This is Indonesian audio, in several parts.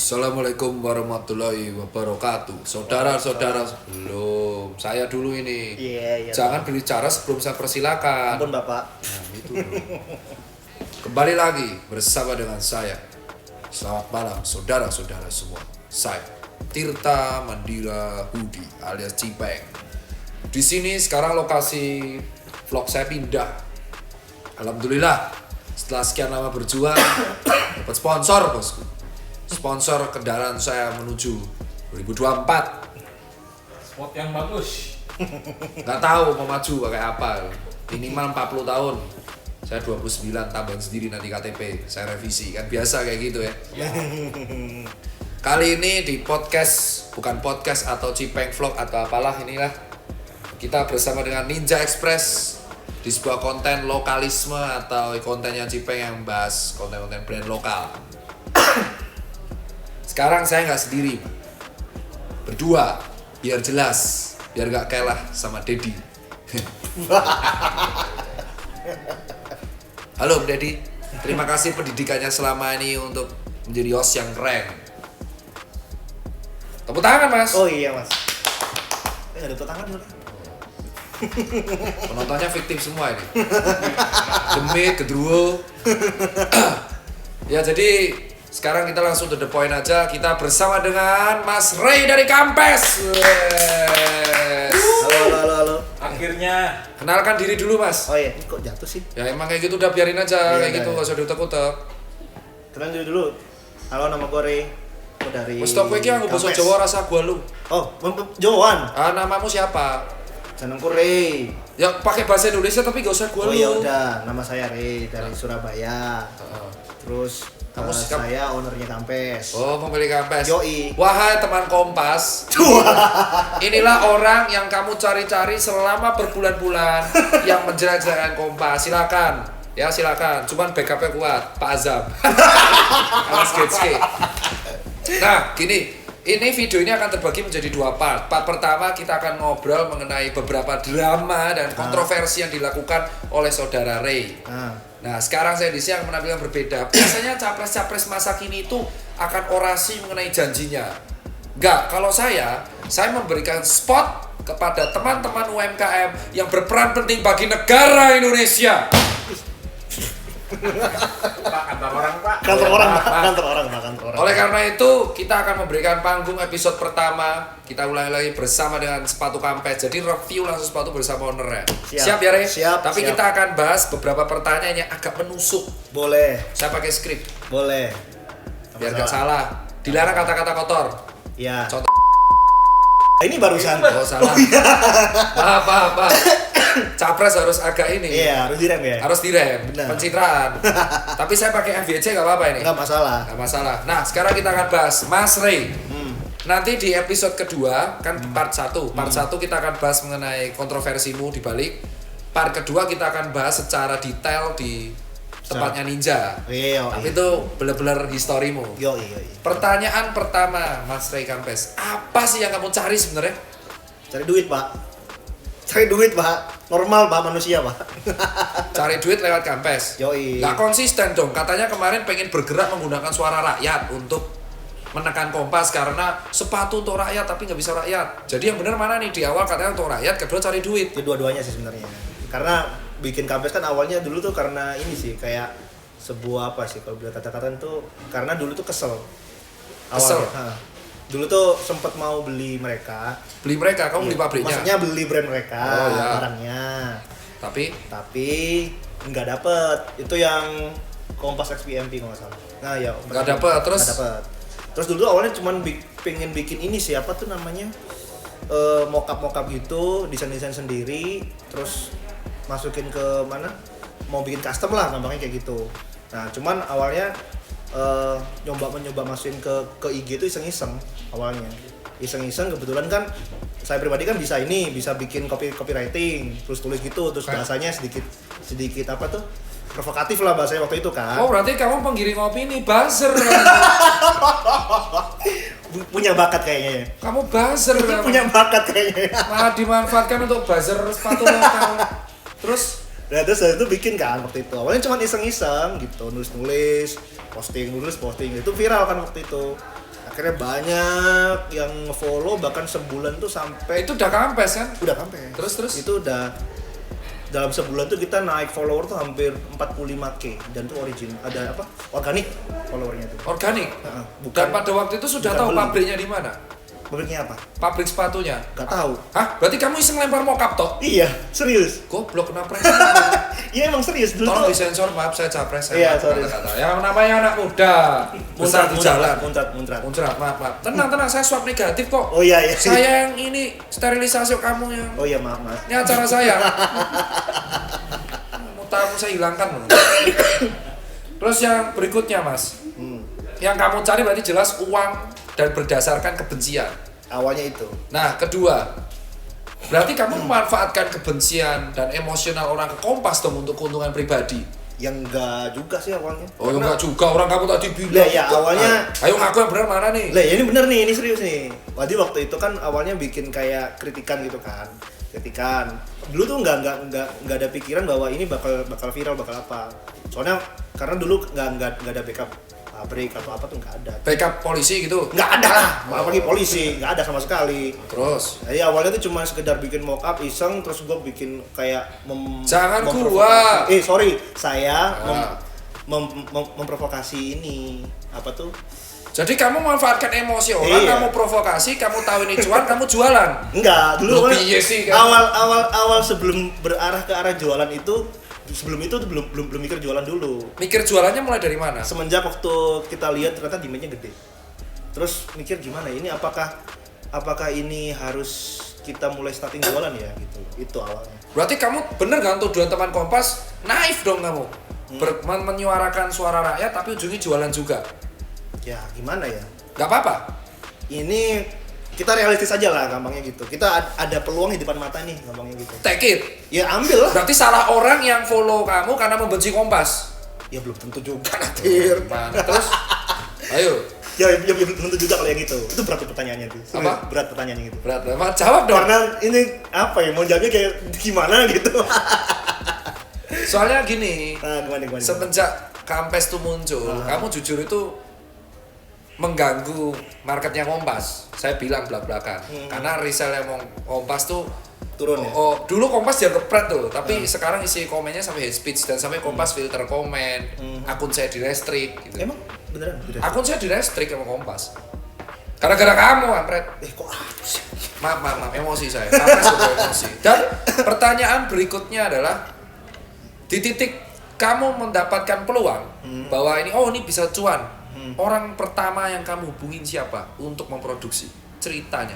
Assalamualaikum warahmatullahi wabarakatuh. Saudara-saudara, belum. Saya dulu ini. Iya. Jangan berbicara sebelum saya persilakan. Ampun Bapak. Nah, itu dulu. Kembali lagi bersama dengan saya. Selamat malam saudara-saudara semua. Saya Tirta Mandira Hudi alias Cipeng. Di sini sekarang lokasi vlog saya pindah. Alhamdulillah setelah sekian lama berjuang dapat sponsor, bosku. Sponsor kendaraan saya menuju 2024. Spot yang bagus. Nggak tahu mau maju pakai apa. Minimal 40 tahun. Saya 29 tambahan sendiri nanti KTP. Saya revisi kan biasa kayak gitu ya. Kali ini di podcast, bukan podcast atau Cipeng Vlog atau apalah inilah. Kita bersama dengan Ninja Express di sebuah konten lokalisme atau kontennya Cipeng yang membahas konten-konten brand lokal. Sekarang saya nggak sendiri, berdua, biar jelas, biar nggak kalah sama Dedi. Halo Om Dedi, terima kasih pendidikannya selama ini untuk menjadi host yang keren. Tepuk tangan Mas. Oh iya Mas. Ada tepuk tangan dulu. Penontonnya fiktif semua ini. Demit, kedruwo. Ya jadi sekarang kita langsung to the point aja. Kita bersama dengan Mas Ray dari Kampes. Halo. Akhirnya Kenalkan diri dulu Mas. Oh iya, ini kok jatuh sih? Ya emang kayak gitu udah biarin aja, Iya, kayak gitu iya. gak usah diutek-utek. Kenalin dulu. Halo, nama gue Ray. Gue dari Wes tok kowe iki anggo basa Kampes. Jawa rasa gua lu. Oh, Jawan. Namamu siapa? Jenengku Ray. Ya pakai bahasa Indonesia tapi gak usah gua Oh lu. ya udah, nama saya Ray dari Surabaya. Heeh. Terus Kamu sikap- saya ownernya Kampes. Oh, pemilik Kampes. Yoi. Wahai teman Kompas, inilah orang yang kamu cari-cari selama berbulan-bulan yang menjelajahkan Kompas. Silakan. Ya silakan. Cuman backupnya kuat, Pak Azam. Alas skate. Nah, gini. Ini video ini akan terbagi menjadi dua part. Part pertama kita akan ngobrol mengenai beberapa drama dan kontroversi yang dilakukan oleh saudara Ray. Nah, sekarang saya di sini akan menampilkan berbeda. Biasanya capres-capres masa kini itu akan orasi mengenai janjinya. Enggak, kalau saya memberikan spot kepada teman-teman UMKM yang berperan penting bagi negara Indonesia. Pak kantor orang Pak. Kantor Pak. orang. Oleh karena itu, kita akan memberikan panggung episode pertama. Kita ulangi lagi bersama dengan sepatu Kampes. Jadi review langsung sepatu bersama ownernya. Siap. Ya, Ray? Siap, Tapi siap. kita akan bahas beberapa pertanyaan yang agak menusuk. Boleh. Saya pakai skrip Boleh. biar nggak salah. Dilarang kata-kata kotor. Ya. Contoh. Ini barusan. Oh salah. Apa. Capres harus agak ini. Iya, harus direm ya. Harus direm. Benar. Pencitraan. Tapi saya pakai FYC nggak apa-apa ini. Enggak masalah. Nggak masalah. Nah, sekarang kita akan bahas Mas Ray. Nanti di episode kedua kan part 1. Part 1 kita akan bahas mengenai kontroversimu di balik. Part kedua kita akan bahas secara detail di tempatnya Ninja. Iya. Tapi itu bener-bener historimu. Yo. Pertanyaan pertama, Mas Ray Kampes. Apa sih yang kamu cari sebenarnya? Cari duit, Pak. Normal, Pak, manusia, Pak. Cari duit lewat Kampes. Yoi. Nggak konsisten dong. Katanya kemarin pengen bergerak menggunakan suara rakyat untuk menekan Kompas karena sepatu untuk rakyat tapi nggak bisa rakyat. Jadi yang benar mana nih? Di awal katanya untuk rakyat, kedua cari duit. Itu dua-duanya sih sebenarnya. Karena bikin Kampes kan awalnya dulu tuh karena ini sih kayak sebuah apa sih kalau bilang kata-kata tuh karena dulu tuh kesel. Kesel? Dulu tuh sempet mau beli mereka. Beli mereka, kamu beli pabriknya. Maksudnya beli brand mereka, Oh, ya. barangnya. Tapi Nggak dapet. Itu yang Kompas XPMP kalau nggak salah. Nah ya. Nggak dapet, terus? Nggak dapet. Terus dulu awalnya cuman pengen bikin ini siapa tuh namanya mockup gitu, desain sendiri, terus masukin ke mana? Mau bikin custom lah, gampangnya kayak gitu. Nah cuman awalnya nyoba masukin ke IG itu iseng-iseng awalnya. Iseng-iseng kebetulan kan saya pribadi kan bisa bikin copywriting, terus tulis gitu, terus bahasanya sedikit apa tuh provokatif lah bahasanya waktu itu kan. oh berarti kamu penggiring opini, buzzer. Punya bakat kayaknya ya. Kamu buzzer. Punya bakat kayaknya. Malah dimanfaatkan untuk buzzer sepatu lokal. Terus Nah terus dari itu bikin kan waktu itu. Awalnya cuma iseng-iseng gitu, nulis-nulis, posting itu viral kan waktu itu. akhirnya banyak yang follow, bahkan sebulan tuh sampai Itu udah kampes kan? udah sampai. Terus? Itu udah dalam sebulan tuh kita naik follower tuh hampir 45k dan tuh origin ada apa? Organik followernya tuh. Organik. Bukan Dan pada waktu itu sudah bukan tahu beli. pabriknya di mana? pabriknya apa? Pabrik sepatunya. Gak tahu. Hah? Berarti kamu iseng lempar mokap toh? Iya, serius. Goblok kenapa? Iya emang serius dulu Tolong tuh. disensor, maaf saya capres. Iya, maaf, sorry. kata-kata. Yang namanya anak muda besar di jalan. Muncrat. Maaf. Tenang, saya swab negatif kok. Oh iya. Saya yang ini sterilisasi kamu yang. Oh iya maaf. Ini acara saya. Mutamu saya hilangkan loh. Terus yang berikutnya mas, yang kamu cari berarti jelas uang dan berdasarkan kebencian. Awalnya itu. Nah kedua, berarti kamu memanfaatkan kebencian dan emosional orang ke Kompas dong untuk keuntungan pribadi. Yang enggak juga sih awalnya. Oh enggak juga, orang kamu tadi bilang. Lah ya awalnya. Ayo ngaku yang benar mana nih? Lah ya ini bener nih, ini serius nih. Waktu itu kan awalnya bikin kayak kritikan gitu kan. Dulu tuh nggak ada pikiran bahwa ini bakal viral, bakal apa. Soalnya karena dulu nggak ada backup pabrik atau apa tuh nggak ada. Backup polisi gitu? Nggak ada lah, apalagi polisi nggak ada sama sekali. Terus? Jadi awalnya tuh cuma sekedar bikin mock up iseng, terus gue bikin kayak Jangan memprovokasi. gua. Sorry, saya Ah. memprovokasi ini apa tuh? Jadi kamu memanfaatkan emosi orang, Iya. kamu provokasi, kamu tahu ini cuan, kamu jualan. Enggak, Loh, dulu kan piye sih, kan? awal sebelum berarah ke arah jualan itu, sebelum itu tuh belum mikir jualan dulu. Mikir jualannya mulai dari mana? Semenjak waktu kita lihat ternyata demand-nya gede. Terus mikir gimana ini apakah ini harus kita mulai starting jualan ya gitu. Itu awalnya. Berarti kamu bener kan tuduhan teman Kompas, naif dong kamu. Menyuarakan suara rakyat tapi ujungnya jualan juga. Ya gimana ya? Gak apa-apa. Ini kita realistis aja lah gampangnya gitu. Kita ada peluang di depan mata nih gampangnya gitu. Take it. Ya ambil lah. Berarti salah orang yang follow kamu karena membenci Kompas. Ya belum tentu juga Nadir. Mana? Terus, ayo. Ya belum tentu juga kalau yang itu. Itu berat tuh pertanyaannya tuh. Serius, Apa? berat pertanyaannya gitu. Berat, jawab dong. Karena ini apa ya, mau jawabnya kayak gimana gitu. Soalnya gini, Nah, gimana. semenjak Kampes tuh muncul, kamu jujur itu mengganggu marketnya Kompas. Saya bilang belak-belakan. Karena resellnya Kompas tuh Turun ya? dulu Kompas dianggap pret tuh, tapi sekarang isi komennya sampai hate speech dan sampai Kompas filter komen, akun saya di-restrict gitu. Emang beneran? Akun saya di-restrict sama Kompas. Gara-gara kamu, Ampret. Kok aku sih? Maaf, emosi saya. Kampes juga emosi. Dan pertanyaan berikutnya adalah di titik kamu mendapatkan peluang bahwa ini bisa cuan. Orang pertama yang kamu hubungin siapa untuk memproduksi? Ceritanya.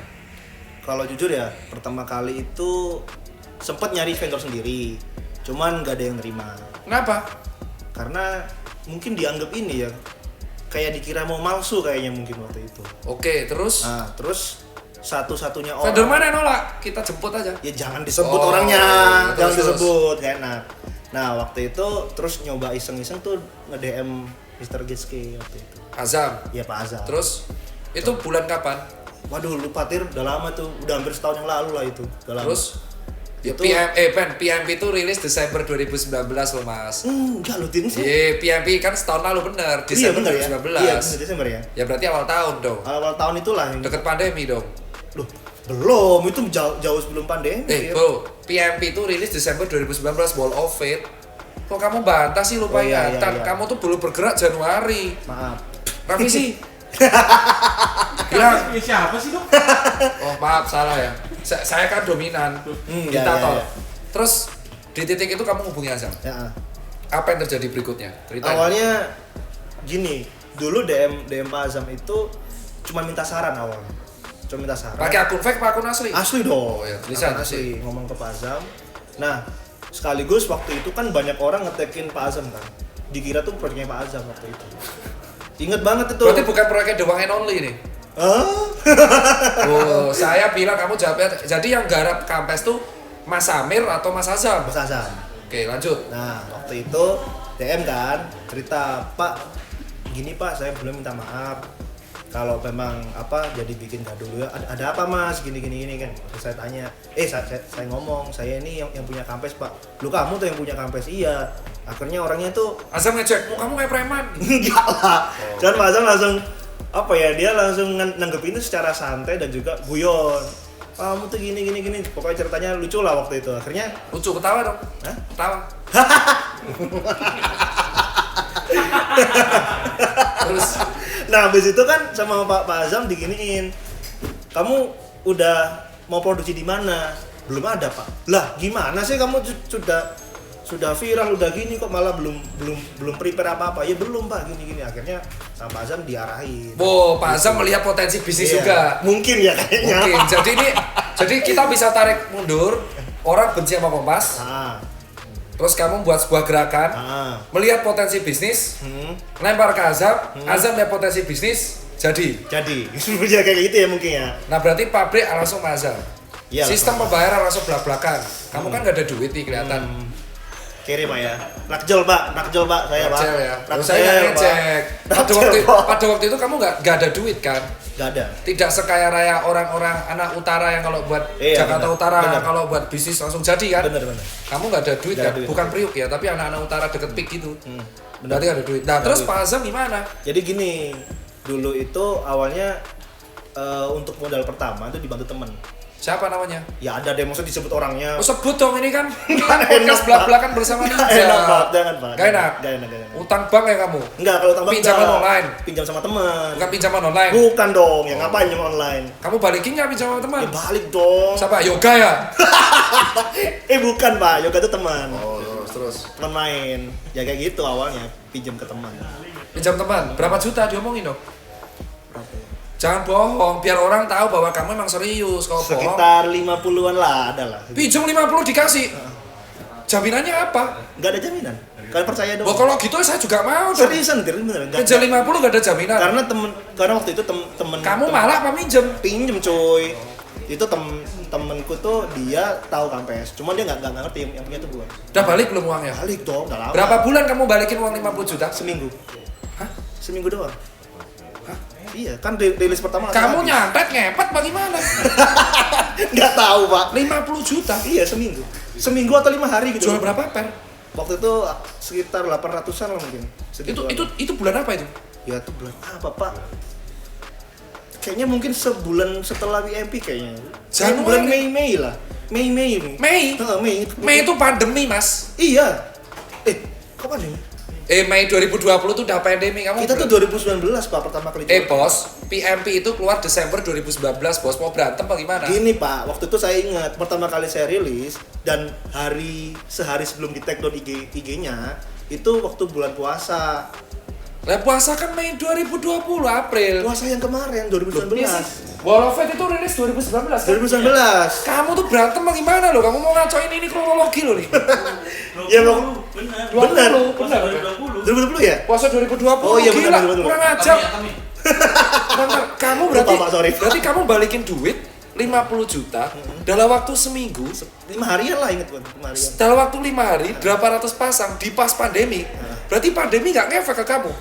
Kalau jujur ya, pertama kali itu sempet nyari vendor sendiri. Cuman nggak ada yang nerima. Kenapa? Karena mungkin dianggap ini ya, kayak dikira mau malsu kayaknya mungkin waktu itu. Oke, terus Nah, terus satu-satunya orang. vendor mana yang nolak? Kita jemput aja. Ya jangan disebut Oh, orangnya, terus, jangan terus. disebut, gak enak. Nah waktu itu terus nyoba iseng-iseng tuh nge-DM Mr. Gitske waktu itu. Azam. Ya Pak Azam. Terus itu bulan kapan? Waduh lupa Tir, udah lama tuh, udah hampir setahun yang lalu lah itu. Udah lama. Terus Itu- PMP itu rilis Desember 2019 loh mas. Enggak loh Tin sih. Iya, PMP kan setahun lalu bener, Iya Desember bener ya. 2019. Iya bener Desember ya. Ya berarti awal tahun dong. Awal tahun itulah yang. Deket pandemi dong. Loh belum, itu jauh sebelum pandemi. ya. Bro, PMP itu rilis Desember 2019 Wall of Fate. Kok kamu bantah sih lupa Oh, iya, ingatan? iya. Kamu tuh baru bergerak Januari. Maaf. Revisi. Bilang, Ini siapa sih dong? oh maaf salah ya. Saya kan dominan. Ya, Diktator. ya. Terus di titik itu kamu hubungi Azam. Ya. Apa yang terjadi berikutnya? Ceritain. Awalnya gini, dulu DM Pak Azam itu cuma minta saran awalnya. Cuma minta saran. Pakai akun fake apa akun asli? Asli dong. Oh, iya, tulisan Akun asli ngomong ke Pak Azam. Nah, sekaligus waktu itu kan banyak orang ngetekin Pak Azam kan. Dikira tuh proyeknya Pak Azam waktu itu. Ingat banget itu. Berarti bukan proyeknya The One and Only nih. Oh, saya bilang kamu jawabnya. Jadi yang garap Kampes tuh Mas Samir atau Mas Azam? Mas Azam. Oke, lanjut. Nah, waktu itu DM kan, cerita, "Pak, gini Pak, saya belum minta maaf. Kalau memang jadi bikin gaduh ya. Ada apa Mas? Gini kan." Terus saya tanya, saya ngomong, "Saya ini yang punya Kampes, Pak." "Lu kamu tuh yang punya Kampes." "Iya." Akhirnya orangnya tuh Azam ngecek, kamu kayak preman. enggak lah. Dan Pak Azam langsung apa ya, dia langsung nanggepin itu secara santai dan juga guyon. Kamu tuh gini, pokoknya ceritanya lucu lah waktu itu. Akhirnya Lucu, ketawa dong. Hah? Ketawa. Terus nah habis itu kan sama Pak Azam diginiin, kamu udah mau produksi di mana? Belum ada Pak. Lah gimana sih kamu sudah viral udah gini kok malah belum prepare apa-apa? Ya belum Pak, gini. Akhirnya sama Pak Azam diarahin. Pak Azam melihat potensi bisnis Iya, juga. mungkin ya kayaknya. Mungkin. Jadi kita bisa tarik mundur. Orang benci sama Kompas. Terus kamu buat sebuah gerakan, melihat potensi bisnis, lempar ke Azam, Azam lihat potensi bisnis, jadi. Ya kayak gitu ya mungkin ya. Nah berarti pabrik langsung ke Azam. Iya, Sistem langsung. pembayaran langsung belak-belakan. Kamu kan gak ada duit nih kelihatan. Kirim Pak ya. Nakjol Pak, saya Pak. Kecil ya. Terus Nakjol, saya Pak. ngecek. Nakjol, Pak. Pada waktu itu kamu gak ada duit kan? Gak ada. Tidak sekaya raya orang-orang anak utara yang kalau buat Iya, Jakarta benar. Utara Benar. kalau buat bisnis langsung jadi kan? Bener. Kamu nggak ada duit Nggak kan? ada duit. Bukan Priuk ya, tapi anak-anak utara deket PIK gitu. Benar. Berarti ada duit. Nah, Nggak terus duit. Pak Azam gimana? Jadi gini, dulu itu awalnya untuk modal pertama itu dibantu temen. Siapa namanya? Ya ada deh, maksudnya disebut orangnya. Oh sebut dong ini kan Nggak podcast enak, belak-belakan bersama Ninja. Nggak enak Pak, jangan Pak. Gak enak? Gak enak. Utang bank ya kamu? Enggak, kalau tambah Pinjaman online? Pinjam sama teman. Bukan pinjaman online? Bukan dong, ya ngapain pinjam online? Kamu balikin nggak pinjaman sama teman? Ya balik dong. Siapa? Yoga ya? Bukan Pak, yoga itu teman. Oh terus. Teman main. Ya kayak gitu awalnya, pinjam ke teman. Pinjam teman? Berapa juta diomongin dong? Jangan bohong, biar orang tahu bahwa kamu emang serius. Kalau bohong, Sekitar 50-an lah, ada lah. pinjam 50 dikasih. Jaminannya apa? Enggak ada jaminan. Kalian percaya dong. Kalau gitu saya juga mau dong. Seriusan, beneran. Nggak- Pinjam 50 gak ada jaminan. karena waktu itu temen Kamu malah apa minjem? pinjem cuy. Itu temenku tuh dia tahu kampes, cuman dia nggak ngerti yang punya tuh gua. Udah balik belum uangnya? Balik dong, udah lama. Berapa bulan kamu balikin uang 50 juta? Seminggu. Hah? Seminggu doang. Iya, kan rilis pertama Kamu nyantet ngepet bagaimana? nggak tahu Pak. 50 juta? Iya, seminggu atau 5 hari gitu. Jual berapa per? Waktu itu sekitar 800-an lah mungkin. Segituan. Itu bulan apa itu? Ya itu bulan apa Pak? Kayaknya mungkin sebulan setelah WMP kayaknya. Januari. Bulan Mei lah. Mei ini. Mei? Mei. Mei itu pandemi mas. Iya. Kapan ini? Mei 2020 tuh udah pandemi kamu. Kita tuh 2019 Pak pertama kali. bos, PMP itu keluar Desember 2019 bos, mau berantem apa gimana? Gini Pak, waktu itu saya ingat pertama kali saya rilis dan sehari sebelum di take down IG-nya itu waktu bulan puasa. Lah puasa kan Mei 2020 April. Puasa yang kemarin 2019. Wall of Fate itu rilis 2019 kan? 2019. Kamu tuh berantem apa gimana lo? Kamu mau ngacoin ini kronologi lo nih. Ya Benar. benar. 2020. 2020 ya? Puasa 2020. Oh iya, gila, benar. kurang ajar. Tami. Bentar, kamu berarti Lupa, Pak, sorry. berarti kamu balikin duit 50 juta dalam waktu seminggu. 5 harian lah inget Bang, 5 harian. Dalam waktu 5 hari, berapa ratus pasang di pas pandemi. Berarti pandemi nggak ngefek ke kamu?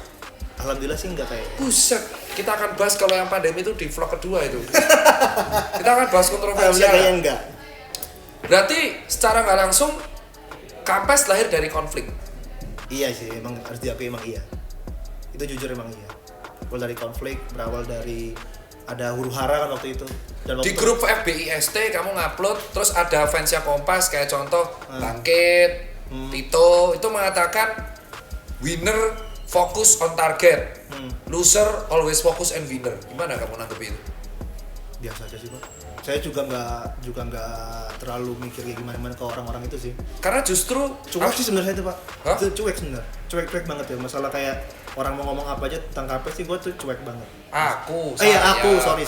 Alhamdulillah sih enggak kayak. Buset, kita akan bahas kalau yang pandemi itu di vlog kedua itu. Kita akan bahas Alhamdulillah kontroversial. kayaknya enggak. Berarti secara nggak langsung Kampes lahir dari konflik. Iya sih, emang harus diakui emang iya. Itu jujur emang iya. Berawal dari konflik, berawal dari ada huru-hara kan waktu itu. Dan Di waktu grup FBIST kamu ngupload, terus ada fansnya Kompas kayak contoh Bangkit, Tito itu mengatakan winner focus on target, loser always focus on winner. Gimana kamu nanggepin itu? biasa aja sih Pak. Saya juga nggak terlalu mikir kayak gimana ke orang-orang itu sih. Karena justru Cuek sih sebenarnya itu Pak. Hah? Itu cuek sebenarnya. Cuek banget ya. Masalah kayak orang mau ngomong apa aja tentang KP sih gue tuh cuek banget. aku, Iya saya. aku, sorry.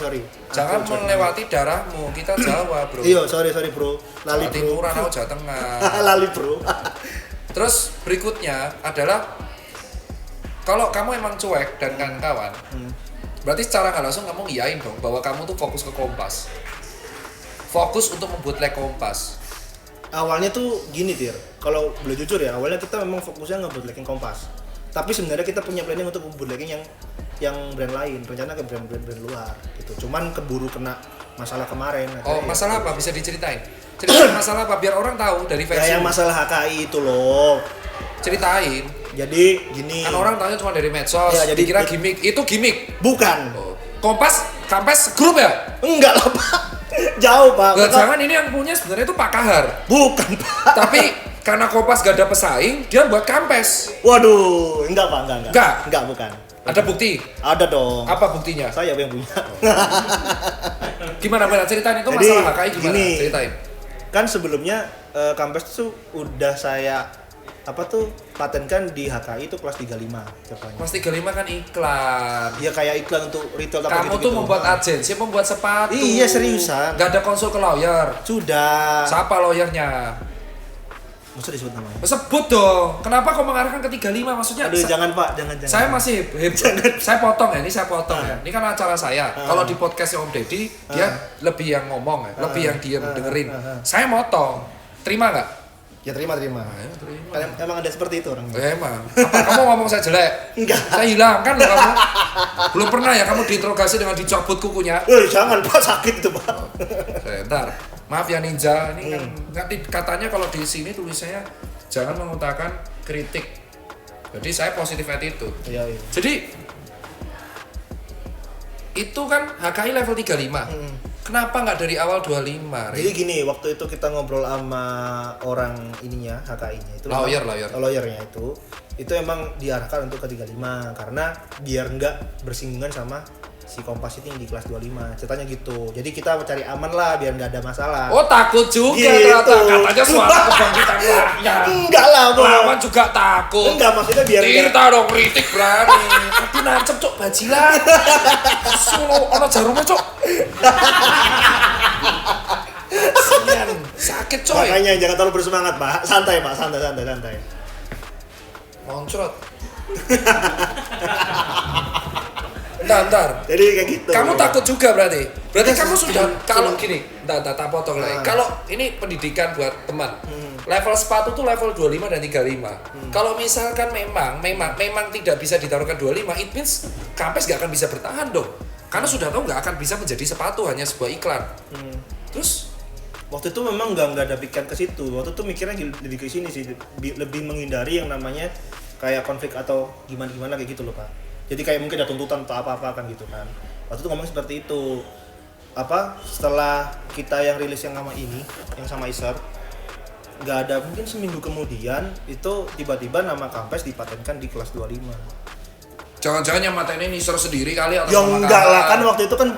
Jangan Aku cuek melewati darahmu, kita Jawa bro. banget. Iya, sorry bro. Lali Jawa bro. Timuran, aku Jawa Tengah. Lali bro. Terus berikutnya adalah kalau kamu emang cuek dan kawan-kawan, berarti secara nggak langsung kamu iyain dong bahwa kamu tuh fokus ke Kompas, fokus untuk membuat leg Kompas. Awalnya tuh gini Tir, kalau boleh jujur ya, awalnya kita memang fokusnya nge-bootlegging Kompas. Tapi sebenarnya kita punya planning untuk bootlegging yang brand lain, rencana ke brand luar gitu. Cuman keburu kena masalah kemarin. Oh, masalah apa? Bisa diceritain? Ceritain masalah apa biar orang tahu dari Ya versi. yang masalah HKI itu loh. Ceritain. Jadi gini. Kan orang tanya cuma dari medsos, Ya, jadi dikira gimmick. Itu gimmick. Bukan. Oh. Kampes grup ya? Enggak lah, Pak. Jauh, Pak. Nggak, jangan ini yang punya sebenarnya itu Pak Kahar. Bukan, Pak. Tapi karena Kompas gak ada pesaing, dia buat Kampes. Waduh, enggak, Pak, enggak. Enggak? Enggak, bukan. Ada bukti? Ada dong. Apa buktinya? Saya yang punya. Gimana ceritain itu Jadi, masalah HKI gimana? gini. Ceritain. Kan sebelumnya Kampes tuh udah saya patenkan di HKI itu kelas 35 contohnya. Mas 35 kan iklan. Ya kayak iklan untuk retail apa Kamu gitu-gitu. tuh membuat agensi, membuat sepatu. Iya, seriusan. Gak ada konsul ke lawyer. Sudah. Siapa lawyernya? Maksud disebut namanya? Sebut dong. Kenapa kau mengarahkan ke 35? Maksudnya Aduh, jangan, Pak, jangan. saya masih saya potong ya, ini saya potong ya. Ini kan acara saya. Ah. Kalau di podcastnya Om Deddy, dia lebih yang ngomong ya, lebih yang diem dengerin. Saya motong. Terima nggak? Ya terima. Ayo, terima. Kan emang ada seperti itu orangnya. Emang. Apa kamu ngomong saya jelek? Enggak. Saya hilangkan loh kamu. Belum pernah ya kamu diinterogasi dengan dicabut kukunya? Jangan, Pak, sakit itu, Pak. Bentar. Maaf ya Ninja, ini kan nanti katanya kalau di sini tulisannya jangan mengutarakan kritik. Jadi saya positif attitude. Iya. Jadi itu kan HKI level 35. Kenapa nggak dari awal 25? Jadi gini, waktu itu kita ngobrol sama orang ininya, HKI-nya itu Lawyer. lawyernya itu emang diarahkan untuk ke 35 karena biar nggak bersinggungan sama si Kompas ini yang di kelas 25. Ceritanya gitu. Jadi kita mencari aman lah biar nggak ada masalah. Oh takut juga Gitu. ternyata. Katanya suara kebangkitan rakyat. Enggak lah, Bang. Lawan juga takut. Enggak, maksudnya biar Tirta dong kritik berani. Tapi nancep cok bajilan. Solo ono jarumnya cok. Sian, sakit coy. Makanya jangan terlalu bersemangat, Pak. Santai, Pak. Santai. Moncrot. Bentar. Jadi kayak gitu. Kamu takut juga berarti? Berarti Iya, kamu sih. sudah Jangan- kalau gini, tak potong lagi. Kalau ini pendidikan buat teman. Level sepatu tuh level 25 dan 35. Kalau misalkan memang tidak bisa ditaruhkan 25, it means Kampes gak akan bisa bertahan dong. Karena sudah tahu nggak akan bisa menjadi sepatu, hanya sebuah iklan. Terus Waktu itu memang nggak ada pikiran ke situ. Waktu itu mikirnya lebih ke sini sih, lebih menghindari yang namanya kayak konflik atau gimana kayak gitu loh, Pak. Jadi kayak mungkin ada tuntutan atau apa kan gitu kan. Waktu itu ngomong seperti itu. Setelah kita yang rilis yang sama ini, yang sama Isar, nggak ada mungkin seminggu kemudian itu tiba-tiba nama Kampes dipatenkan di kelas 25. jangan-jangan yang mata ini Nisor sendiri kali atau Ya sama enggak lah, kakak? kan waktu itu kan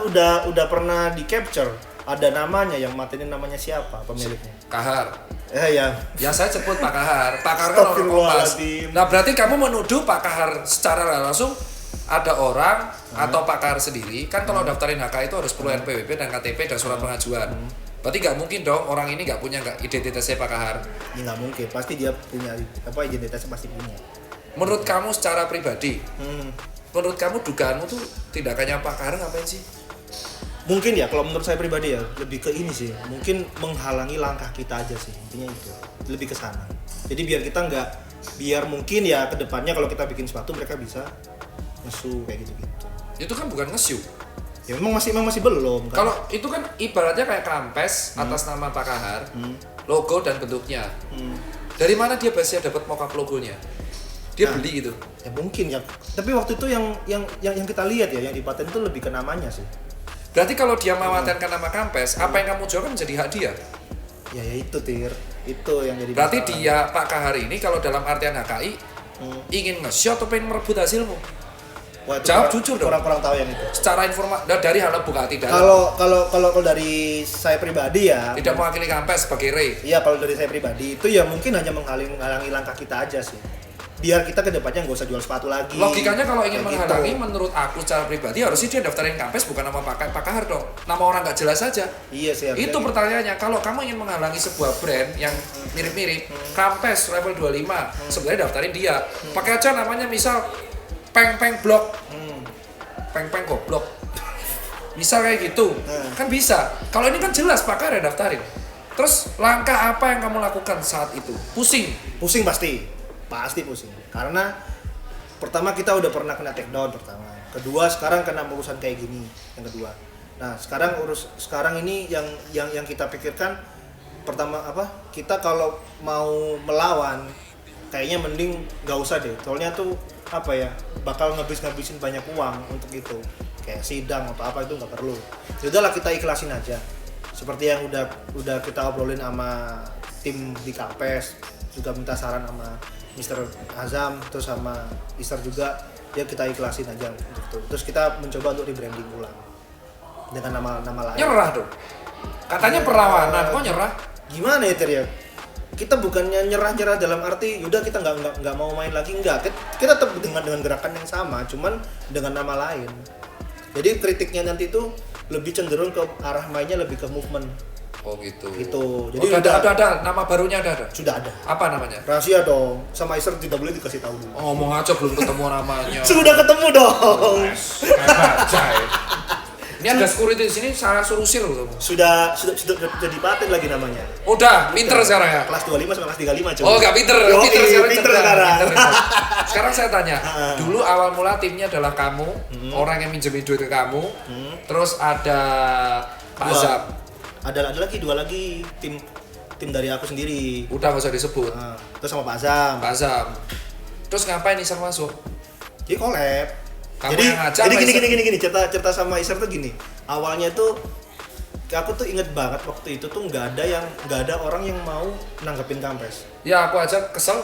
udah pernah di capture. Ada namanya, yang matenin namanya siapa pemiliknya. Kahar. Ya. Ya saya sebut Pak Kahar. Pak Kahar kan orang Kompas. Astagfirullahaladzim. Nah berarti kamu menuduh Pak Kahar secara langsung ada orang atau Pak Kahar sendiri. Kan kalau daftarin HK itu harus perlu NPWP dan KTP dan surat pengajuan. Berarti nggak mungkin dong orang ini nggak punya identitasnya Pak Kahar. Ya nggak mungkin, pasti dia punya identitasnya pasti punya. Menurut kamu secara pribadi, menurut kamu dugaanmu tuh tindakannya Pak Kahar ngapain sih? Mungkin ya, kalau menurut saya pribadi ya lebih ke ini sih, mungkin menghalangi langkah kita aja sih, intinya itu, lebih ke sana. Jadi biar kita biar mungkin ya kedepannya kalau kita bikin sepatu mereka bisa ngesu kayak gitu-gitu. Itu kan bukan nge-show. Ya memang masih belum kan. Kalau itu kan ibaratnya kayak Kampes atas nama Pak Kahar, logo dan bentuknya. Dari mana dia biasanya dapat mock-up logonya? Dia beli gitu. Ya mungkin ya. Tapi waktu itu yang kita lihat ya, yang dipaten itu lebih ke namanya sih. Berarti kalau dia mematenkan nama Kampes, apa yang kamu jual kan menjadi hak dia. Ya itu Tir. Itu yang jadi Berarti masalah. dia Pak Kahar ini kalau dalam artian HKI ingin nge-show atau pengen merebut hasilmu? Wah, itu Jawab jujur dong. Kurang tahu yang itu. Secara informasi dari hal Bugatti dalam. Kalau dari saya pribadi ya. Tidak mewakili Kampes sebagai Ray. Iya, kalau dari saya pribadi itu ya mungkin hanya menghalangi langkah kita aja sih. Biar kita kedepannya nggak usah jual sepatu lagi. Logikanya kalau ingin Kayak menghalangi, gitu. menurut aku secara pribadi harusnya dia daftarin Kampes bukan nama Pak Kahar dong. Nama orang nggak jelas saja. Iya sih. harusnya Itu gitu. pertanyaannya, kalau kamu ingin menghalangi sebuah brand yang mirip-mirip, Kampes level 25, sebenarnya daftarin dia. Pakai aja namanya misal Peng Blok. Peng Goblok. Misal kayak gitu. Kan bisa. Kalau ini kan jelas Pak Kahar yang daftarin. Terus langkah apa yang kamu lakukan saat itu? Pusing. Pusing pasti pusing. Karena pertama kita udah pernah kena take down pertama. Kedua sekarang kena urusan kayak gini yang kedua. Nah sekarang ini yang kita pikirkan pertama kita kalau mau melawan kayaknya mending nggak usah deh, soalnya tuh apa ya, bakal ngabisin banyak uang untuk itu, kayak sidang atau apa itu nggak perlu. Yaudahlah kita ikhlasin aja, seperti yang udah kita obrolin sama tim di Kampes, juga minta saran sama Mr. Azam, terus sama Isar juga, ya kita ikhlasin aja untuk itu. Terus kita mencoba untuk rebranding ulang dengan nama lain. Nyerah dong. Katanya perlawanan, kok nyerah? Gimana ya Ter ya? Kita bukannya nyerah dalam arti udah kita nggak mau main lagi, enggak. Kita tetap dengan gerakan yang sama, cuman dengan nama lain. Jadi kritiknya nanti itu lebih cenderung ke arah mainnya lebih ke movement. Oh gitu. Gitu. Jadi ada nama barunya ada. Sudah ada. Apa namanya? Rahasia dong. Sama Iser tidak boleh dikasih tahu dulu. Oh, ngomong aja belum ketemu namanya. Sudah ketemu dong. Kayak bajai. Ini ada security di sini, saya suruh usir loh. Sudah dipaten lagi namanya. Udah, pinter sekarang ya. Kelas 25 sama kelas 35 coba. Oh, enggak pinter. Yo, Pinter pinter sekarang. Pinter. Sekarang saya tanya. Dulu awal mula timnya adalah kamu, orang yang minjemin duit ke kamu. Terus ada Pak Azam. Ada lagi dua lagi tim dari aku sendiri. Udah nggak usah disebut. Terus sama Pak Azam. Pak Azam. Terus ngapain Isar masuk? Jadi collab. Kamu Jadi yang ngajak, gini cerita sama Isar tuh gini. Awalnya tuh aku tuh inget banget waktu itu tuh nggak ada orang yang mau nanggepin Kampes. Ya aku aja kesel.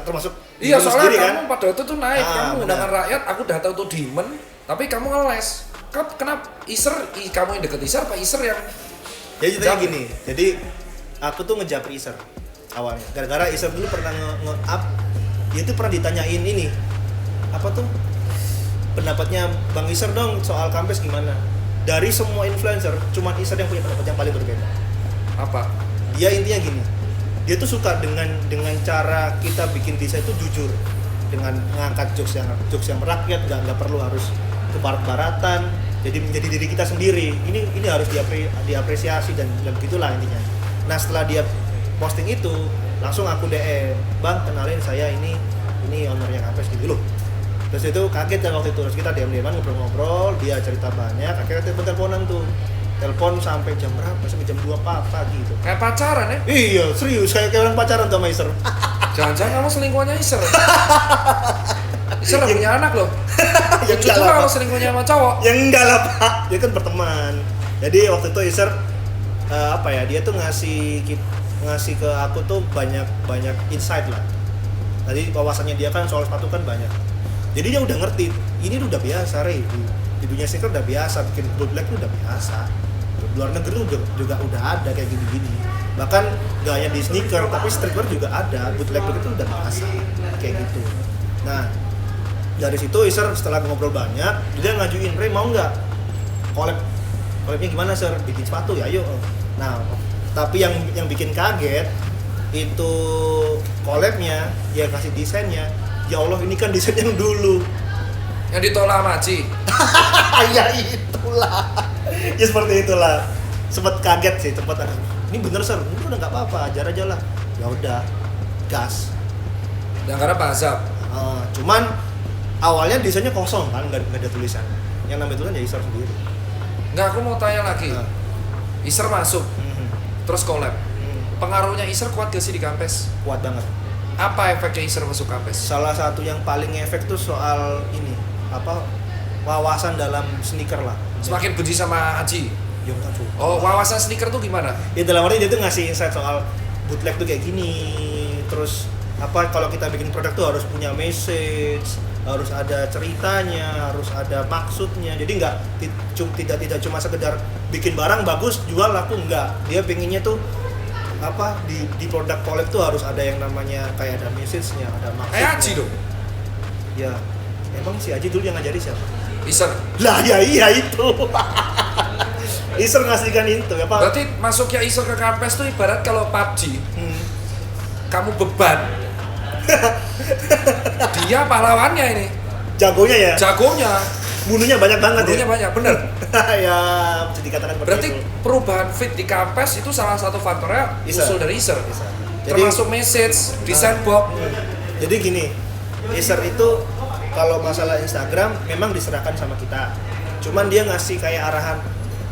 Termasuk Iya soalnya sendiri, kamu pada waktu itu naik, kamu benar. undangan rakyat, aku udah tahu tuh Demon, tapi kamu ngeles. Kenapa Isar, kamu yang deket Isar, Pak Isar yang Jadi ceritanya gini, jadi aku tuh ngejapri Iser awalnya. Gara-gara Iser dulu pernah nge-up, dia tuh pernah ditanyain ini, apa tuh pendapatnya Bang Iser dong soal Kampes gimana. Dari semua influencer, cuman Iser yang punya pendapat yang paling berbeda. apa? Dia intinya gini, dia tuh suka dengan cara kita bikin desain itu jujur, dengan mengangkat jokes yang merakyat, nggak perlu harus ke barat-baratan. Jadi menjadi diri kita sendiri. Ini harus diapresiasi dan begitulah intinya. Nah setelah dia posting itu, langsung aku DM, Bang kenalin saya ini ownernya Kampes gitu loh. Terus itu kaget kan waktu itu, terus kita DM-an ngobrol-ngobrol, dia cerita banyak, akhirnya teleponan tuh. Telepon sampai jam berapa? Sampai jam 2 pagi gitu. Kayak pacaran ya? Iya, serius kayak orang pacaran sama Iser. Jangan-jangan kamu selingkuhannya Isar? Isar punya anak loh. Ya Lucu juga kalau selingkuhnya sama cowok. Ya enggak lah Pak, dia kan berteman. Jadi waktu itu Iser dia tuh ngasih ke aku tuh banyak insight lah. Tadi wawasannya dia kan soal sepatu kan banyak. Jadi dia udah ngerti, ini udah biasa di dunia sneaker udah biasa, bikin bootleg tuh udah biasa. Di luar negeri tuh juga udah ada kayak gini-gini. Bahkan gak hanya di sneaker, tapi streetwear juga ada, bootleg itu udah biasa kayak gitu. Nah dari situ Iser setelah ngobrol banyak, dia ngajuin, Ray mau nggak collabnya gimana Sir? Bikin sepatu ya, ayo. Nah tapi yang bikin kaget itu collabnya, dia kasih desainnya. Ya Allah, ini kan desain yang dulu. Yang ditolak Maci. Ya itulah. Ya seperti itulah. Sempet kaget sih, ini bener Sir, ini udah nggak apa-apa, ajar aja lah. Ya udah, gas. Dan karena Pak Azam. Cuman awalnya desainnya kosong kan, nggak ada tulisan. Yang namanya tulisan ya Iser sendiri. Nggak, aku mau tanya lagi. Isar masuk, terus collab. Pengaruhnya Isar kuat gak sih di Kampes? Kuat banget. Apa efeknya Isar masuk Kampes? Salah satu yang paling efek tuh soal ini, wawasan dalam sneaker lah. Semakin benci sama Haji. Ya enggak juga. Oh, wawasan sneaker tuh gimana? Ya dalam arti dia tuh ngasih insight soal bootleg tuh kayak gini. Terus kalau kita bikin produk tuh harus punya message, harus ada ceritanya, harus ada maksudnya. Jadi tidak cuma sekedar bikin barang bagus jual laku, enggak. Dia pengennya tuh di produk collab tuh harus ada yang namanya kayak ada message-nya, ada maksudnya. Kayak Haji dong. Ya, emang si Haji dulu yang ngajari siapa? Isar. Lah ya iya itu. Iser ngasihkan itu ya Pak. Berarti masuknya Isar ke Kampes tuh ibarat kalau PUBG. Kamu beban. Dia pahlawannya ini. Jagonya ya. Jagonya. Bunuhnya banyak banget Bunuhnya ya. banyak, bener. Ya bisa dikatakan seperti Berarti itu. perubahan fit di Kampes itu salah satu faktornya Isar. usul dari Isar. Jadi- Termasuk message, desain box. Jadi gini, Iser itu kalau masalah Instagram memang diserahkan sama kita. Cuman dia ngasih kayak arahan,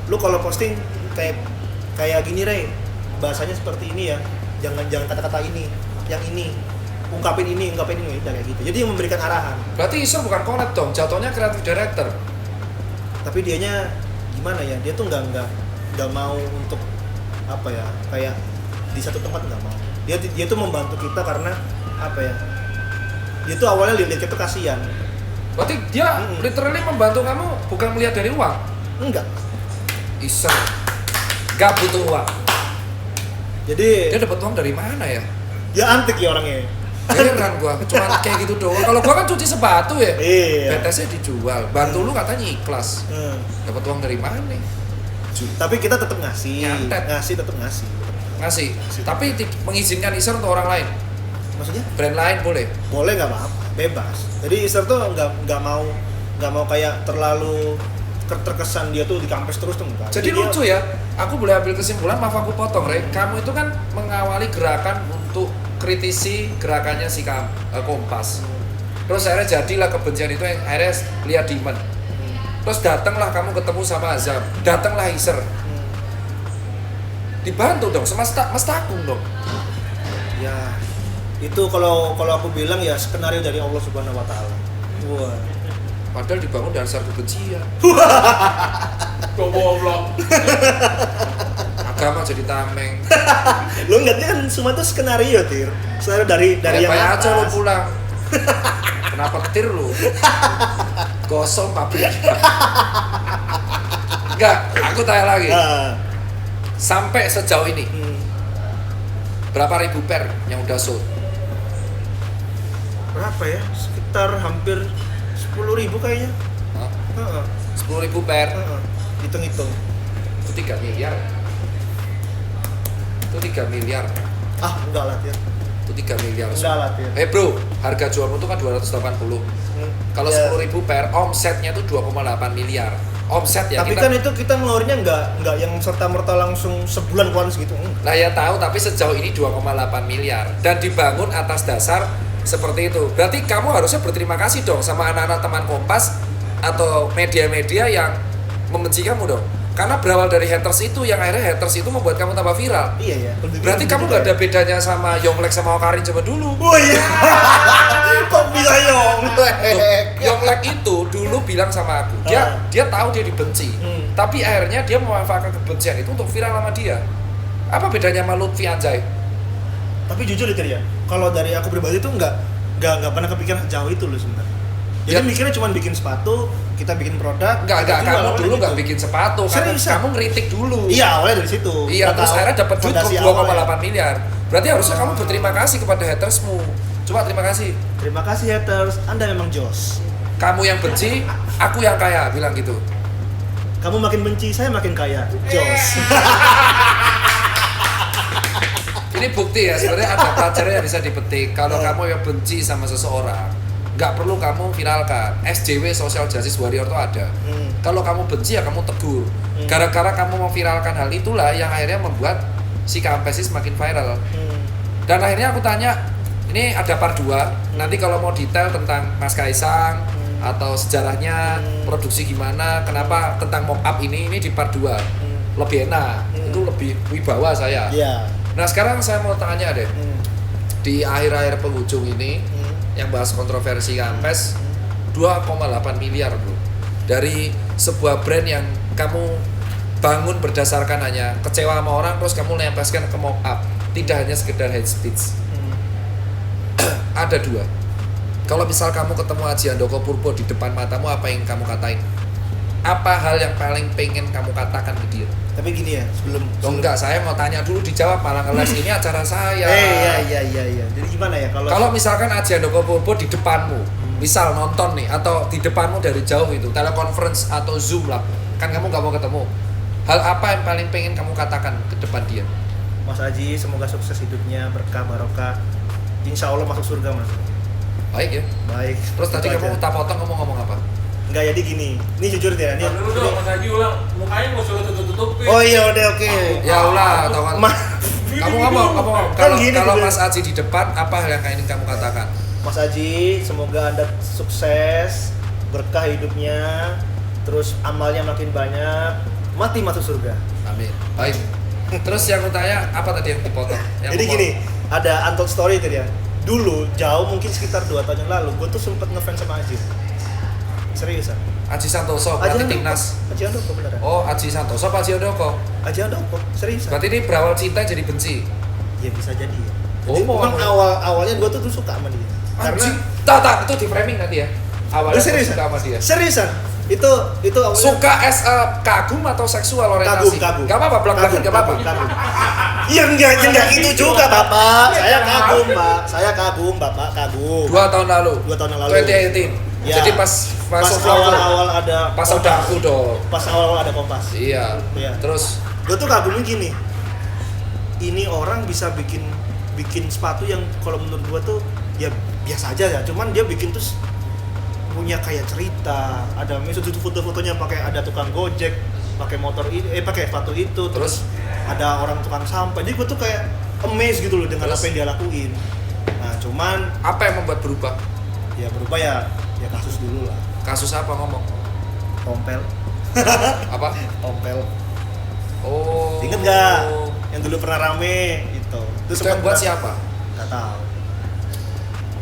lu kalau posting kayak gini Ray, bahasanya seperti ini ya. Jangan kata-kata ini, yang ini. ungkapin ini udah kayak gitu. Jadi yang memberikan arahan. Berarti Isor bukan collab dong, jatuhnya creative director. Tapi dianya gimana ya? Dia tuh nggak mau untuk apa ya? Kayak di satu tempat nggak mau. Dia tuh membantu kita karena apa ya? Dia tuh awalnya lihat kita kasihan. Berarti dia literally membantu kamu bukan melihat dari uang. Enggak. Isor gak butuh uang. Jadi Dia dapat uang dari mana ya? dia antik ya orangnya. Heran gua, cuma kayak gitu doang. Kalau gua kan cuci sepatu ya. Iya. BTS-nya dijual. Bantu lu katanya ikhlas. Dapat uang dari mana? Tapi kita tetap ngasih. Nyantet. Tetap ngasih. Ngasih. Tapi mengizinkan Isor untuk orang lain. Maksudnya? Brand lain boleh. Boleh nggak apa-apa, bebas. Jadi Isar tuh nggak mau kayak terlalu terkesan dia tuh di kampus terus tuh enggak. Jadi lucu ya. Aku boleh ambil kesimpulan, maaf aku potong, Rey. Kamu itu kan mengawali gerakan untuk kritisi gerakannya si Kompas. Terus akhirnya jadilah kebencian itu yang akhirnya lihat Dimen. Terus datanglah kamu ketemu sama Azam, datanglah Isar. Dibantu dong, mestakung dong. Ya itu kalau aku bilang ya skenario dari Allah Subhanahu Wa Taala. Wah. Padahal dibangun dasar kebencian. Goblok. Agama jadi tameng. Lo nggak kan semua itu skenario Tir. Skenario dari yang Kayak aja lo atas. pulang. Kenapa ketir lu? Gosong pabrik. Enggak, aku tanya lagi. Nah, Sampai sejauh ini berapa ribu per yang udah sold? berapa ya? Sekitar hampir 10.000 kayaknya. Hah? Heeh. 10.000 per. Hitung-hitung. Itu 3 miliar. Itu 3 miliar. Ah, enggak lah Tir. Itu 3 miliar. Enggak lah Tir. Bro, harga jualmu itu kan 280. Kalau Ya. 10.000 per, omsetnya itu 2,8 miliar. Omset ya Tapi kita. kan itu kita ngeluarinnya nggak yang serta merta langsung sebulan keluarin segitu. Nah ya tahu, tapi sejauh ini 2,8 miliar dan dibangun atas dasar seperti itu. Berarti kamu harusnya berterima kasih dong sama anak-anak teman Kompas atau media-media yang membenci kamu dong. Karena berawal dari haters itu, yang akhirnya haters itu membuat kamu tambah viral. Iya ya. Berarti kamu gak ada bedanya sama Yonglek sama Okarin zaman dulu. Oh iya. Kok bisa Yonglek? Yonglek itu dulu bilang sama aku, dia tahu dia dibenci, tapi akhirnya dia memanfaatkan kebencian itu untuk viral sama dia. Apa bedanya sama Lutfi Anjay? Tapi jujur Tir ya, kalau dari aku pribadi tuh nggak pernah kepikiran jauh itu loh sebenarnya. Jadi Ya. mikirnya cuma bikin sepatu, kita bikin produk. Enggak, kita jual, kamu awalnya dulu gitu. nggak bikin sepatu, Seriusan? kamu ngeritik dulu. Iya, awalnya dari situ. Iya, Nggak terus tahu akhirnya dapat duit fondasi 2,8 awalnya. miliar. Berarti harusnya kamu berterima kasih kepada hatersmu. Coba terima kasih. Terima kasih haters, Anda memang jos. Kamu yang benci, aku yang kaya, bilang gitu. Kamu makin benci, saya makin kaya. Jos. Ini bukti ya, sebenarnya ada pelajaran yang bisa dipetik. Kalau kamu yang benci sama seseorang, nggak perlu kamu viralkan. SJW, Social Justice Warrior itu ada. Kalau kamu benci ya kamu tegur. Gara-gara kamu memviralkan hal itulah yang akhirnya membuat si Kampesis makin viral. Dan akhirnya aku tanya, ini ada part 2. Nanti kalau mau detail tentang Mas Kaisang atau sejarahnya, produksi gimana, kenapa tentang mock up ini di part 2. Lebih enak, itu lebih wibawa saya. Iya. Nah sekarang saya mau tanya deh, di akhir-akhir penghujung ini yang bahas kontroversi Kampes 2,8 miliar bro, dari sebuah brand yang kamu bangun berdasarkan hanya kecewa sama orang terus kamu lempeskan ke mock up, tidak hanya sekedar hate speech. Ada 2. Kalau misal kamu ketemu Haji Handoko Purbo di depan matamu, apa yang kamu katain? Apa hal yang paling pengen kamu katakan ke dia? Tapi gini ya, sebelum Oh enggak, saya mau tanya dulu dijawab, malah ngeles ini acara saya. Iya. Jadi gimana ya Kalau misalkan Haji Handoko Purbo di depanmu, misal nonton nih atau di depanmu dari jauh itu, teleconference atau Zoom lah, kan kamu nggak mau ketemu. Hal apa yang paling pengen kamu katakan ke depan dia? Mas Aji, semoga sukses hidupnya, berkah barokah. Insya Allah masuk surga Mas. Baik ya. Baik. Terus tadi Itu kamu aja. tak potong ngomong apa? Enggak, jadi gini. Ini jujur ya, ini. Dulu dong, Mas Haji ulang. Mukanya mau suruh tutup-tutupin. Oh iya, udah oke. Ya ulah, atau kan. Kamu ngomong. Kan Kalau gini kalau juga. Mas Haji di depan, apa hal yang ingin kamu katakan? Mas Aji, semoga Anda sukses, berkah hidupnya, terus amalnya makin banyak, mati masuk surga. Amin. Baik. Terus yang aku tanya, apa tadi yang dipotong? Yang Jadi aku gini, ada untold story tadi ya. dulu jauh mungkin sekitar 2 tahun yang lalu gue tuh sempet ngefans sama Aji. Seriusan. Aji Santoso pelatih timnas. Aji Handoko beneran. Oh, Aji Santoso apa Aji Handoko? Aji Handoko, seriusan. Berarti ini berawal cinta jadi benci. Ya bisa jadi ya. Oh, Memang awalnya gue tuh suka sama dia. Karena tak itu di framing nanti ya. Awalnya seriusan suka sama dia. Seriusan. Itu awalnya Suka kagum atau seksual orientasi? kagum. Gak apa-apa, belak-belakan gak apa-apa. Kagum. Ya enggak itu juga, Bapak. Saya kagum, Pak. Saya kagum, Bapak, kagum. 2 tahun lalu. 2 tahun yang lalu. 2018. Ya. Jadi pas awal-awal ada pas Kompas. udah aku dong. Pas awal-awal ada Kompas. Iya. Iya. Terus Gue tuh kagumnya gini. Ini orang bisa bikin sepatu yang kalau menurut gue tuh ya biasa aja ya. Cuman dia bikin tuh punya kayak cerita. Ada misalnya foto-fotonya pakai ada tukang Gojek, pakai motor ini, pakai sepatu itu. Terus ada orang tukang sampah. Jadi gue tuh kayak amazed gitu loh dengan Terus? apa yang dia lakuin. Nah, cuman apa yang membuat berubah? ya berubah ya kasus dulu lah. Kasus apa ngomong? Tompel. Apa? Tompel. Oh. Ingat nggak yang dulu pernah rame itu Itu yang buat siapa?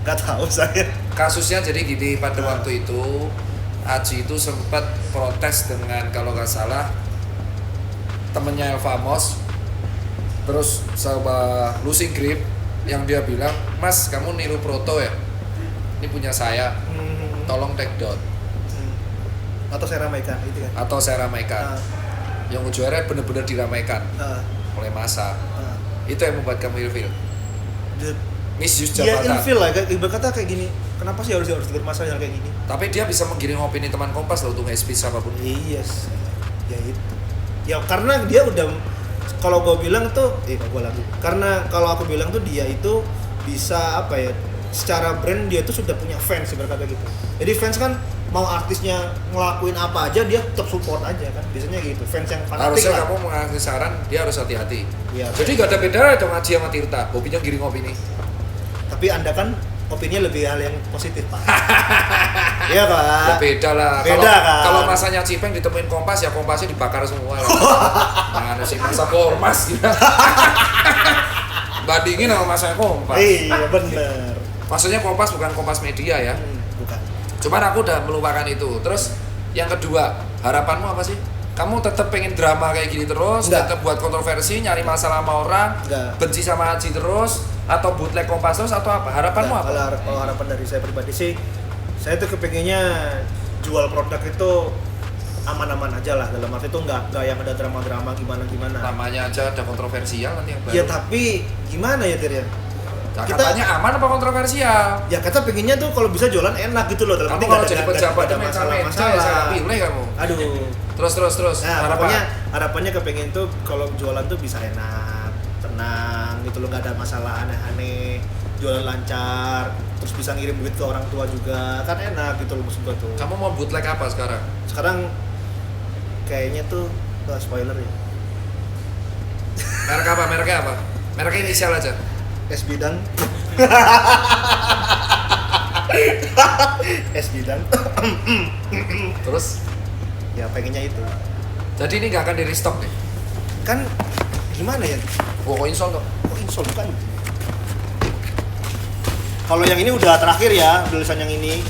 Nggak tahu saya. Kasusnya jadi gini, pada waktu itu Aji itu sempat protes dengan kalau nggak salah temennya Elva Mos, terus sama Lucy Grip yang dia bilang, Mas kamu niru Proto ya, ini punya saya, tolong take down Atau saya ramaikan gitu kan. atau saya ramaikan. Yang ujungnya benar-benar diramaikan oleh massa. Itu yang membuat kamu ilfil, misuse Iya jabatan. ilfil lah, ibarat kata kayak gini. Kenapa sih harus masalah yang kayak gini? Tapi dia bisa menggiring opini teman Kompas loh untuk nge-speech apapun. Iya sih. Ya itu. Ya karena dia udah, kalau gue bilang tuh, gue lagi. Karena kalau aku bilang tuh dia itu bisa apa ya? Secara brand dia tuh sudah punya fans ibarat kata gitu. Jadi fans kan mau artisnya ngelakuin apa aja dia tetap support aja kan. Biasanya gitu. Fans yang fanatik Harusnya lah. kamu mengasih saran, dia harus hati-hati. Iya. Jadi gak ada bedanya dong Aji sama Tirta, hobinya giring opini. Tapi Anda kan opininya lebih hal yang positif, Pak. Iya, Pak. Ya beda lah. Beda, Kalau kan? kalau masanya Cipeng ditemuin Kompas ya Kompasnya dibakar semua lah. Mana sih masa Kompas gitu. Bandingin sama masa Kompas. Iya, bener. Maksudnya Kompas bukan Kompas Media ya. Bukan. Cuman aku udah melupakan itu. Terus yang kedua, harapanmu apa sih? Kamu tetap pengen drama kayak gini terus, Enggak. tetap buat kontroversi, nyari masalah sama orang, Enggak. benci sama Aji terus, atau bootleg Kompas terus, atau apa? Harapanmu Nah, apa? kalau harapan dari saya pribadi sih, saya tuh kepengennya jual produk itu aman-aman aja lah, dalam arti itu nggak yang ada drama-drama gimana. Namanya aja ada kontroversial nanti yang baru. Ya tapi gimana ya Tir ya? Nah, kita- katanya aman apa kontroversial? Ya kita pengennya tuh kalau bisa jualan enak gitu loh, dalam Kamu arti kalau nggak jadi ada pejabat main masalah-masalah. ya saya pilih kamu. Aduh. Terus. Nah, Harapan. harapannya kepengen tuh kalau jualan tuh bisa enak, tenang gitu loh, nggak ada masalah aneh-aneh, jualan lancar, terus bisa ngirim duit ke orang tua juga, kan enak gitu loh maksud gua tuh. Kamu mau bootleg apa sekarang? Sekarang kayaknya tuh spoiler ya. Mereknya apa? Mereknya inisial aja. Es bidang. Es bidang. Terus, Ya pengennya itu. jadi ini nggak akan di restock nih? Kan gimana ya? Oh, install dong. Oh insol bukan. Kalau yang ini udah terakhir ya, tulisan yang ini.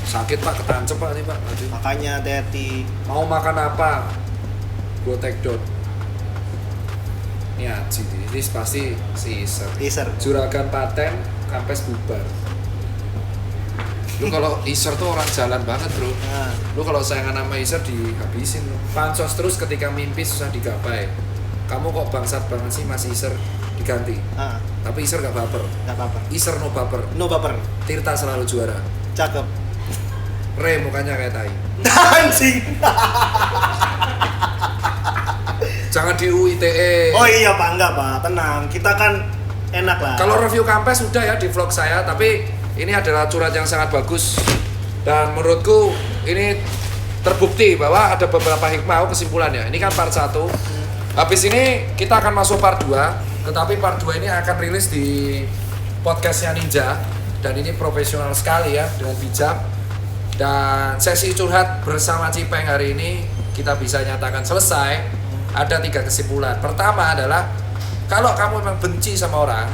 Sakit pak, ketancep pak nih pak. Aduh. Makanya hati-hati. Mau makan apa? Gue take down. Ini Aji, ini pasti si Iser. Teaser. Juragan paten, kampes bubar. Lu kalau Iser tuh orang jalan banget bro. Nah, Lu kalau sayangan sama Iser dihabisin lu. Pansos terus ketika mimpi susah digapai. Kamu kok bangsat banget sih Mas Iser, diganti. Tapi Iser gak baper. nggak apa-apa. Iser no baper. No baper. Tirta selalu juara. Cakep. Re mukanya kayak tai. Anjing. Jangan di UITE. Oh iya Pak, enggak Pak. Tenang. Kita kan enak lah. Kalau review kampes sudah ya di vlog saya, tapi ini adalah curhat yang sangat bagus. Dan menurutku ini terbukti bahwa ada beberapa hikmah kesimpulannya. Ini kan part 1. Habis ini kita akan masuk part 2, tetapi part 2 ini akan rilis di podcastnya Ninja. Dan ini profesional sekali ya, dengan bijak. Dan sesi curhat bersama Cipeng hari ini kita bisa nyatakan selesai. Ada 3 kesimpulan. Pertama adalah kalau kamu memang benci sama orang,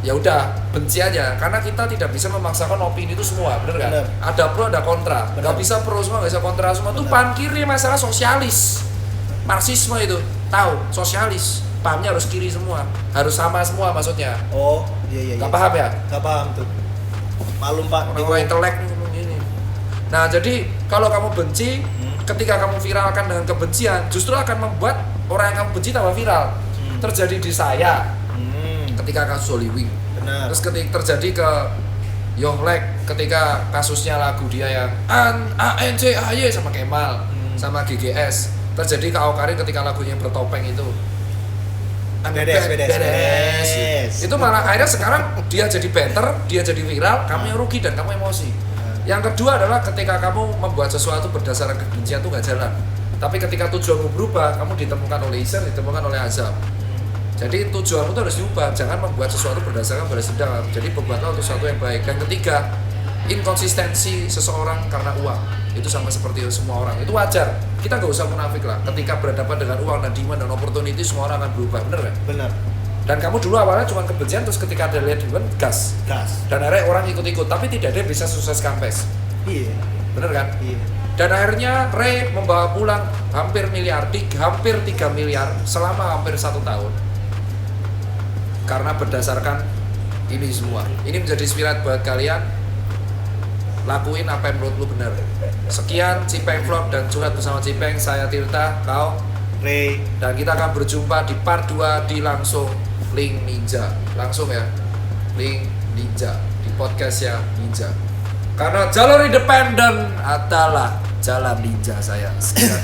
ya udah benci aja, karena kita tidak bisa memaksakan opini itu semua, bener kan? Bener. Ada pro ada kontra, Bener. nggak bisa pro semua, nggak bisa kontra semua. Itu Bener. paham kiri masalah sosialis, marxisme itu tahu, sosialis pahamnya harus kiri semua, harus sama semua maksudnya. Oh, iya. Nggak paham ya? Nggak paham tuh. Malum Pak. Orang-orang intelek nih ngomong gini. Nah jadi kalau kamu benci, ketika kamu viralkan dengan kebencian, justru akan membuat orang yang kamu benci tambah viral. Terjadi di saya ketika kasus Hollywood. Benar. Terus ketika terjadi ke Yonglek ketika kasusnya lagu dia yang ANCAY sama Kemal sama GGS. Terjadi ke Awkarin ketika lagunya yang bertopeng itu. Beres. Itu malah akhirnya sekarang dia jadi better, dia jadi viral, kamu yang rugi dan kamu emosi. Yang kedua adalah ketika kamu membuat sesuatu berdasarkan kebencian itu nggak jalan. Tapi ketika tujuanmu berubah, kamu ditemukan oleh Isar, ditemukan oleh Azam. Jadi tujuanmu itu harus diubah, jangan membuat sesuatu berdasarkan balas dendam. Jadi berbuatlah untuk sesuatu yang baik. Dan ketiga, inkonsistensi seseorang karena uang itu sama seperti semua orang, itu wajar. Kita nggak usah munafik lah. Ketika berhadapan dengan uang dan demand dan opportunity, semua orang akan berubah, bener kan? Benar. Dan kamu dulu awalnya cuma kebencian, terus ketika ada lihat demand, gas. Dan akhirnya orang ikut-ikut, tapi tidak ada yang bisa sukses campes. Iya. Bener kan? Iya. Dan akhirnya Ray membawa pulang hampir 3 miliar selama hampir 1 tahun. Karena berdasarkan ini semua. Ini menjadi inspirasi buat kalian. Lakuin apa yang menurut lu benar. Sekian Cipeng Vlog dan curhat bersama Cipeng. Saya Tirta, kau Ray. Dan kita akan berjumpa di part 2 di langsung Link Ninja. Langsung ya, Link Ninja di podcast ya Ninja. Karena jalur independen adalah jalan ninja saya. Sekian.